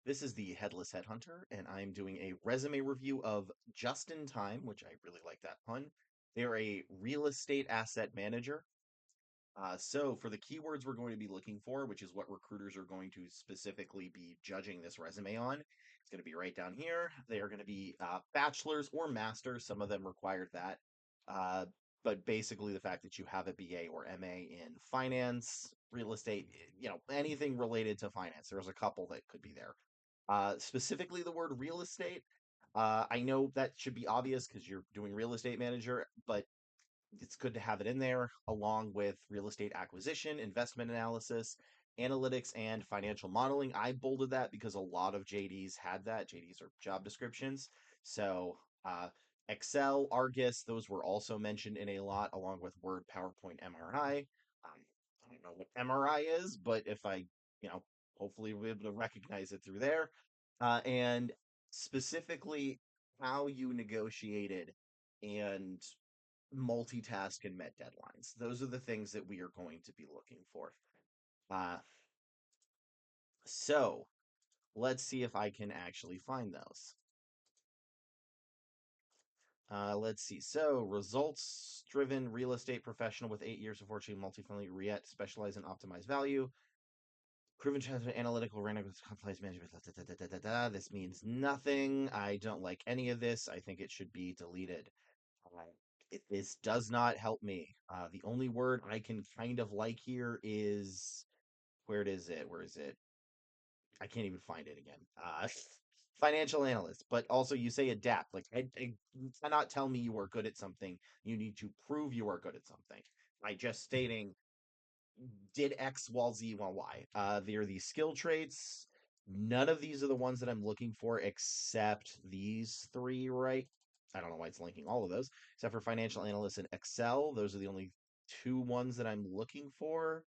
This is the Headless Headhunter, and I'm doing a resume review of Just in Time, which I really like that pun. They're a real estate asset manager. So, for the keywords we're going to be looking for, which is what recruiters are going to specifically be judging this resume on, it's going to be right down here. They are going to be bachelor's or master's. Some of them required that. Uh, but basically, the fact that you have a BA or MA in finance, real estate, anything related to finance. There's a couple that could be there. Specifically, the word real estate. I know that should be obvious because you're doing real estate manager, but it's good to have it in there along with real estate acquisition, investment analysis, analytics, and financial modeling. I bolded that because a lot of JDs had that. JDs are job descriptions. So, Excel, Argus, those were also mentioned in a lot, along with Word, PowerPoint, MRI. I don't know what MRI is, but if I, you know, hopefully we'll be able to recognize it through there. And specifically, how you negotiated and multitask and met deadlines. Those are the things that we are going to be looking for. Uh, so let's see if I can actually find those. Let's see. So, results driven real estate professional with 8 years of fortune multifamily REIT, specialize in optimized value, proven transparent analytical random compliance management. Da, da, da, da, da. This means nothing. I don't like any of this. I think it should be deleted. Uh, this does not help me. The only word I can kind of like here is where is it? Where is it? I can't even find it again. Financial analyst, but also you say adapt. Like you cannot tell me you are good at something. You need to prove you are good at something by just stating did X while Z while Y. There are these skill traits. None of these are the ones that I'm looking for except these three, right? I don't know why it's linking all of those, except for financial analyst and Excel. Those are the only two ones that I'm looking for.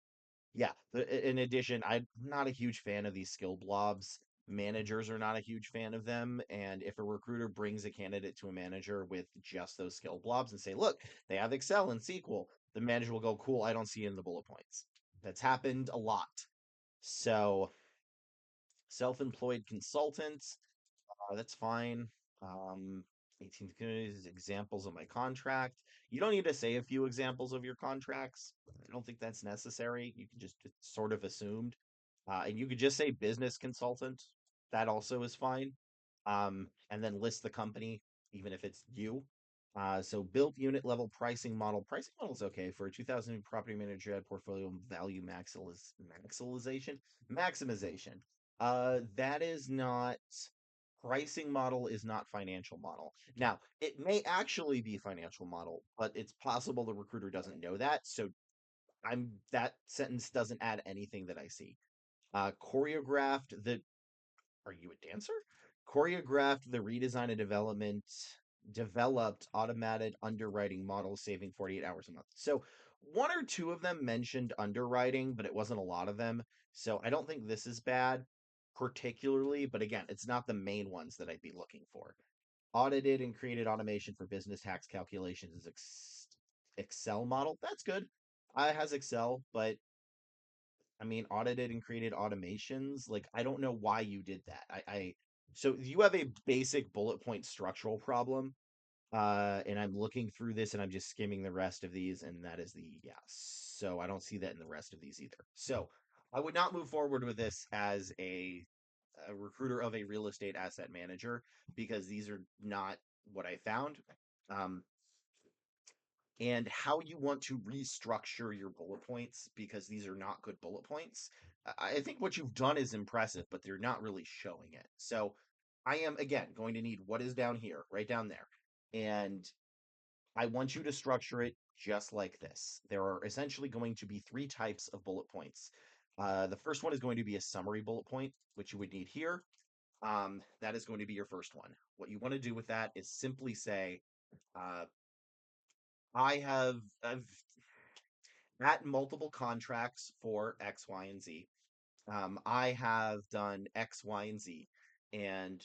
Yeah. In addition, I'm not a huge fan of these skill blobs. Managers are not a huge fan of them. And if a recruiter brings a candidate to a manager with just those skill blobs and say, look, they have Excel and SQL, the manager will go, cool, I don't see it in the bullet points. That's happened a lot. So, self employed consultants, that's fine. Um, 18 communities, examples of my contract. You don't need to say a few examples of your contracts. I don't think that's necessary. You can just, it's sort of assumed. And you could just say business consultant. That also is fine. And then list the company, even if it's you. So built unit level pricing model. Pricing model is okay for a 2000 property manager ad portfolio value maximization. That is not pricing model is not financial model. Now, it may actually be financial model, but it's possible the recruiter doesn't know that. So I'm that sentence doesn't add anything that I see. Choreographed the are you a dancer? Choreographed the redesign and developed automated underwriting models saving 48 hours a month. So one or two of them mentioned underwriting, but it wasn't a lot of them. So I don't think this is bad particularly, but again, it's not the main ones that I'd be looking for. Audited and created automation for business tax calculations is Excel model. That's good. It has Excel, but I mean, audited and created automations. Like, I don't know why you did that. So you have a basic bullet point structural problem. And I'm looking through this and I'm just skimming the rest of these, and that is yeah. So I don't see that in the rest of these either. So I would not move forward with this as a recruiter of a real estate asset manager because these are not what I found. Um, and how you want to restructure your bullet points because these are not good bullet points. I think what you've done is impressive, but they're not really showing it. So I am again going to need what is down here, right down there. And I want you to structure it just like this. There are essentially going to be three types of bullet points. The first one is going to be a summary bullet point, which you would need here. That is going to be your first one. What you want to do with that is simply say, uh, I've at multiple contracts for X, Y, and Z. I have done X, Y, and Z, and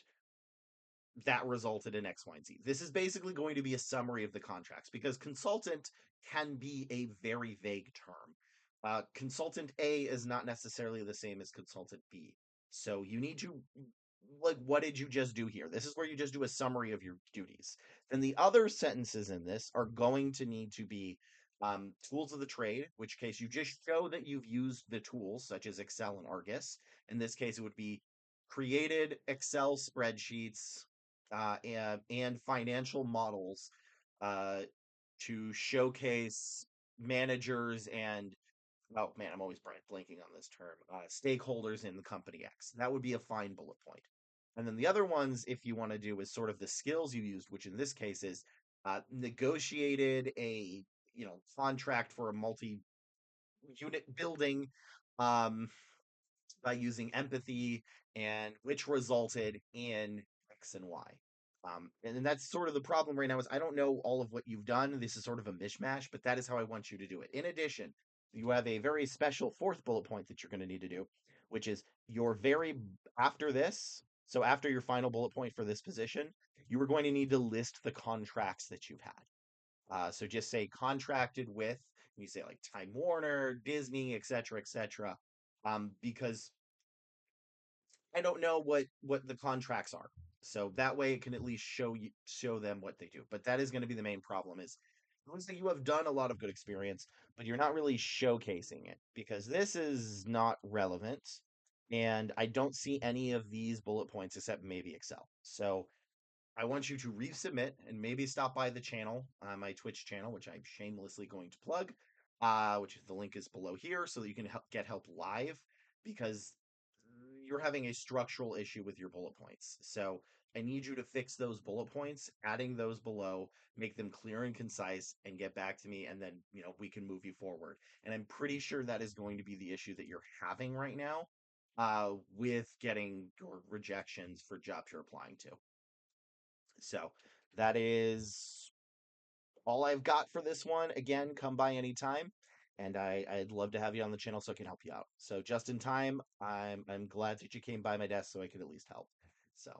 that resulted in X, Y, and Z. This is basically going to be a summary of the contracts because consultant can be a very vague term. Consultant A is not necessarily the same as consultant B. So you need to like, what did you just do here? This is where you just do a summary of your duties. Then the other sentences in this are going to need to be tools of the trade, which case you just show that you've used the tools such as Excel and Argus. In this case, it would be created Excel spreadsheets and financial models uh, to showcase managers and oh man, I'm always blanking on this term. Stakeholders in the company X. That would be a fine bullet point. And then the other ones, if you want to do, is sort of the skills you used, which in this case is negotiated a contract for a multi-unit building um, by using empathy, and which resulted in X and Y. And then that's sort of the problem right now is I don't know all of what you've done. This is sort of a mishmash, but that is how I want you to do it. In addition, you have a very special fourth bullet point that you're going to need to do, which is your very after this. So after your final bullet point for this position, you are going to need to list the contracts that you've had. So just say contracted with, you say like Time Warner, Disney, etc., etc. Because I don't know what the contracts are. So that way it can at least show them what they do. But that is going to be the main problem is honestly you have done a lot of good experience, but you're not really showcasing it because this is not relevant. And I don't see any of these bullet points except maybe Excel. So I want you to resubmit and maybe stop by the channel, my Twitch channel, which I'm shamelessly going to plug, which the link is below here, so that you can get help live because you're having a structural issue with your bullet points. So I need you to fix those bullet points, adding those below, make them clear and concise, and get back to me, and then we can move you forward. And I'm pretty sure that is going to be the issue that you're having right now with getting your rejections for jobs you're applying to. So that is all I've got for this one. Again, come by anytime. And I'd love to have you on the channel so I can help you out. So just in time, I'm glad that you came by my desk so I could at least help. So